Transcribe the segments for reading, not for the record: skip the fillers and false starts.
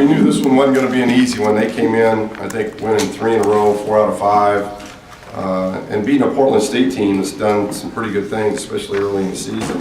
knew this one wasn't going to be an easy one. They came in, I think, winning 3 in a row, 4 out of 5, and beating a Portland State team that's done some pretty good things, especially early in the season,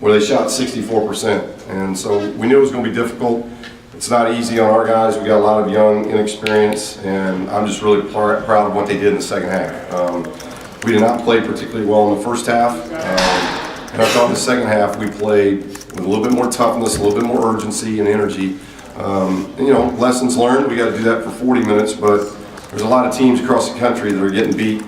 where they shot 64%. And so we knew it was going to be difficult. It's not easy on our guys. We got a lot of young inexperience, and I'm just really proud of what they did in the second half. We did not play particularly well in the first half, and I thought in the second half we played with a little bit more toughness, a little bit more urgency and energy. And, you know, lessons learned. We got to do that for 40 minutes, but there's a lot of teams across the country that are getting beat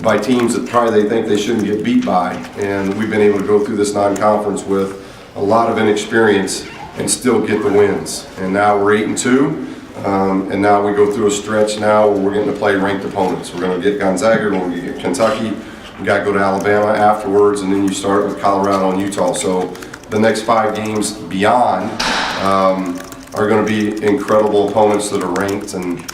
by teams that probably they think they shouldn't get beat by, and we've been able to go through this non-conference with a lot of inexperience and still get the wins. And now we're 8-2, and now we go through a stretch now where we're getting to play ranked opponents. We're going to get Gonzaga, we're going to get Kentucky, we got to go to Alabama afterwards, and then you start with Colorado and Utah. So the next 5 games beyond are going to be incredible opponents that are ranked and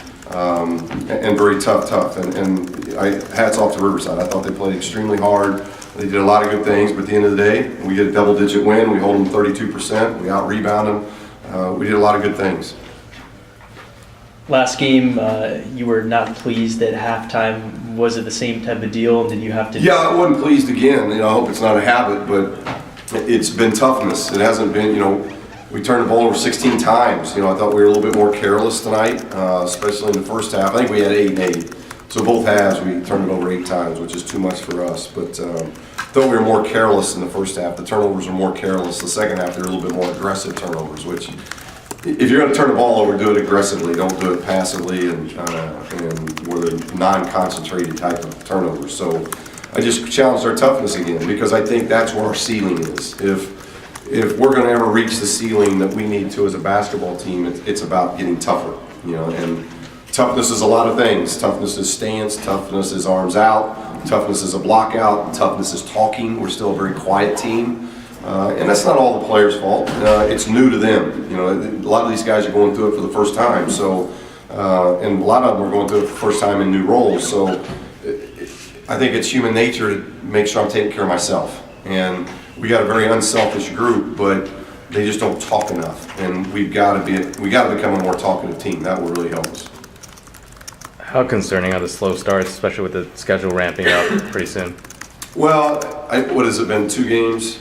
very tough. And hats off to Riverside. I thought they played extremely hard. They did a lot of good things, but at the end of the day, we get a double-digit win. We hold them 32%. We out-rebound them. We did a lot of good things. Last game, you were not pleased at halftime. Was it the same type of deal? Did you have to? Yeah, I wasn't pleased again. You know, I hope it's not a habit, but it's been toughness. It hasn't been, you know, we turned the ball over 16 times. You know, I thought we were a little bit more careless tonight, especially in the first half. I think we had 8 and 8. So both halves, we turned it over 8 times, which is too much for us. But thought we were more careless in the first half. The turnovers were more careless. The second half, they're a little bit more aggressive turnovers, which if you're going to turn the ball over, do it aggressively. Don't do it passively and with a non-concentrated type of turnovers. So I just challenged our toughness again because I think that's where our ceiling is. If we're going to ever reach the ceiling that we need to as a basketball team, it's about getting tougher, you know. And toughness is a lot of things. Toughness is stance. Toughness is arms out. Toughness is a block out. Toughness is talking. We're still a very quiet team. And that's not all the players' fault. It's new to them. You know, a lot of these guys are going through it for the first time. So, and a lot of them are going through it for the first time in new roles. So, I think it's human nature to make sure I'm taking care of myself. And we got a very unselfish group, but they just don't talk enough. And we got to become a more talkative team. That will really help us. How concerning are the slow starts, especially with the schedule ramping up pretty soon? Well, what has it been? 2 games?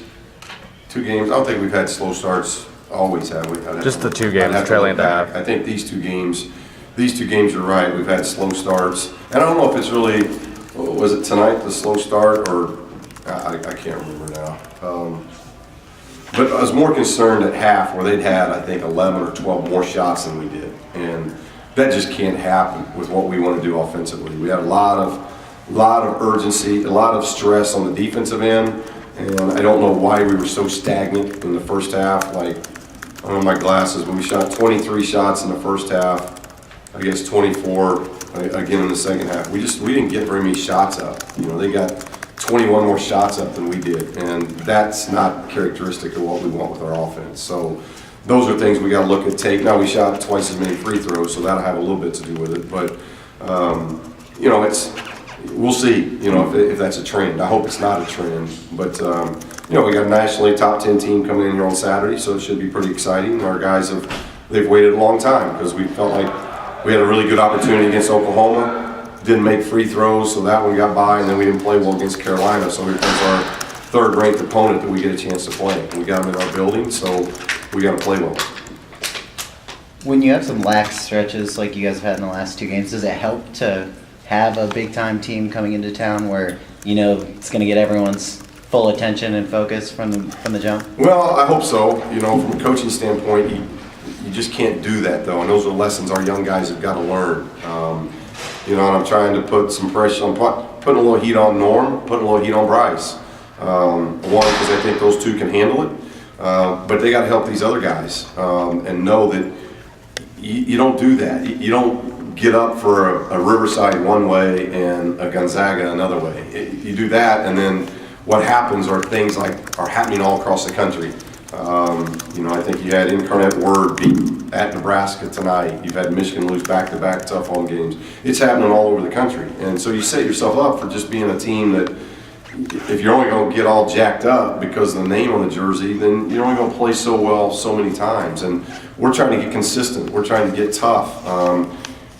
2 games. I don't think we've had slow starts. Always have. Just the 2 games, trailing at the half. I think these two games, you're right. We've had slow starts, and I don't know if it's really, was it tonight the slow start or I can't remember now. But I was more concerned at half where they'd had I think 11 or 12 more shots than we did, and that just can't happen with what we want to do offensively. We had a lot of urgency, a lot of stress on the defensive end. And I don't know why we were so stagnant in the first half. Like, I don't know my glasses, but we shot 23 shots in the first half. I guess 24 again in the second half. We didn't get very many shots up. You know, they got 21 more shots up than we did, and that's not characteristic of what we want with our offense. So those are things we got to look at tape. Now we shot twice as many free throws, so that'll have a little bit to do with it. But you know, we'll see, you know, if that's a trend. I hope it's not a trend. But, you know, we got a nationally top 10 team coming in here on Saturday, so it should be pretty exciting. Our guys they've waited a long time because we felt like we had a really good opportunity against Oklahoma. Didn't make free throws, so that one got by, and then we didn't play well against Carolina. So here comes our 3rd-ranked opponent that we get a chance to play. And we got them in our building, so we got to play well. When you have some lax stretches like you guys have had in the last 2 games, does it help to have a big-time team coming into town where, you know, it's going to get everyone's full attention and focus from the jump? Well, I hope so. You know, from a coaching standpoint, you just can't do that, though, and those are lessons our young guys have got to learn. You know, and I'm trying to put some pressure on, putting a little heat on Norm, putting a little heat on Bryce. One, because I think those two can handle it, but they got to help these other guys and know that you don't do that. You don't get up for a Riverside one way and a Gonzaga another way. You do that, and then what happens are things like are happening all across the country. You know, I think you had Incarnate Word beat at Nebraska tonight. You've had Michigan lose back-to-back tough home games. It's happening all over the country, and so you set yourself up for just being a team that if you're only going to get all jacked up because of the name on the jersey, then you're only going to play so well so many times. And we're trying to get consistent. We're trying to get tough.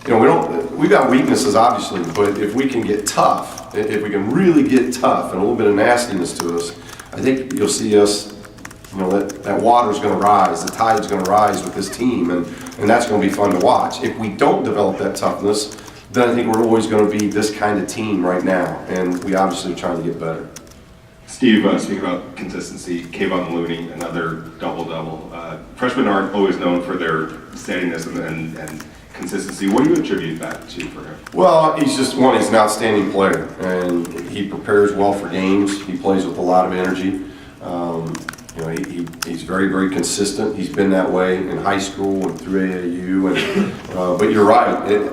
You know, we've got weaknesses, obviously, but if we can get tough, if we can really get tough and a little bit of nastiness to us, I think you'll see us, you know, that water's going to rise, the tide's going to rise with this team, and that's going to be fun to watch. If we don't develop that toughness, then I think we're always going to be this kind of team right now, and we obviously are trying to get better. Steve, speaking about consistency, Kayvon Looney, another double-double. Freshmen aren't always known for their steadiness and consistency. What do you attribute that to for him? Well, he's just one, he's an outstanding player, and he prepares well for games. He plays with a lot of energy. You know, he's very, very consistent. He's been that way in high school and through AAU. And, but you're right.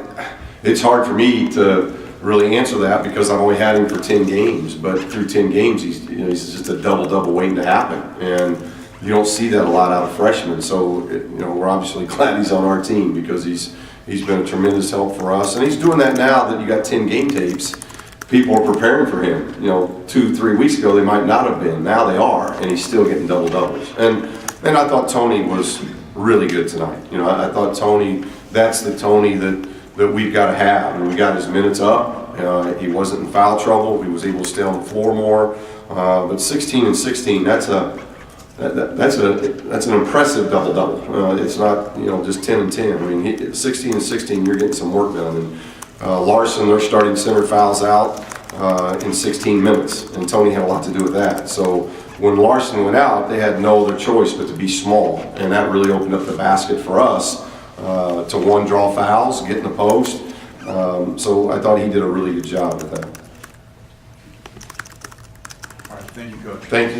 It's hard for me to really answer that because I've only had him for 10 games. But through 10 games, he's just a double-double waiting to happen. And you don't see that a lot out of freshmen. So, you know, we're obviously glad he's on our team because he's been a tremendous help for us. And he's doing that now that you got 10 game tapes. People are preparing for him. You know, 2-3 weeks ago they might not have been. Now they are, and he's still getting double doubles. And I thought Tony was really good tonight. You know, I thought Tony, that's the Tony that we've got to have. And we got his minutes up. He wasn't in foul trouble. He was able to stay on the floor more. But 16 and 16, that's an impressive double double. It's not, you know, just 10 and 10. I mean, 16 and 16, you're getting some work done. And Larson, their starting center, fouls out in 16 minutes, and Tony had a lot to do with that. So when Larson went out, they had no other choice but to be small, and that really opened up the basket for us to one, draw fouls, get in the post. So I thought he did a really good job with that. All right, thank you, Coach. Thank you.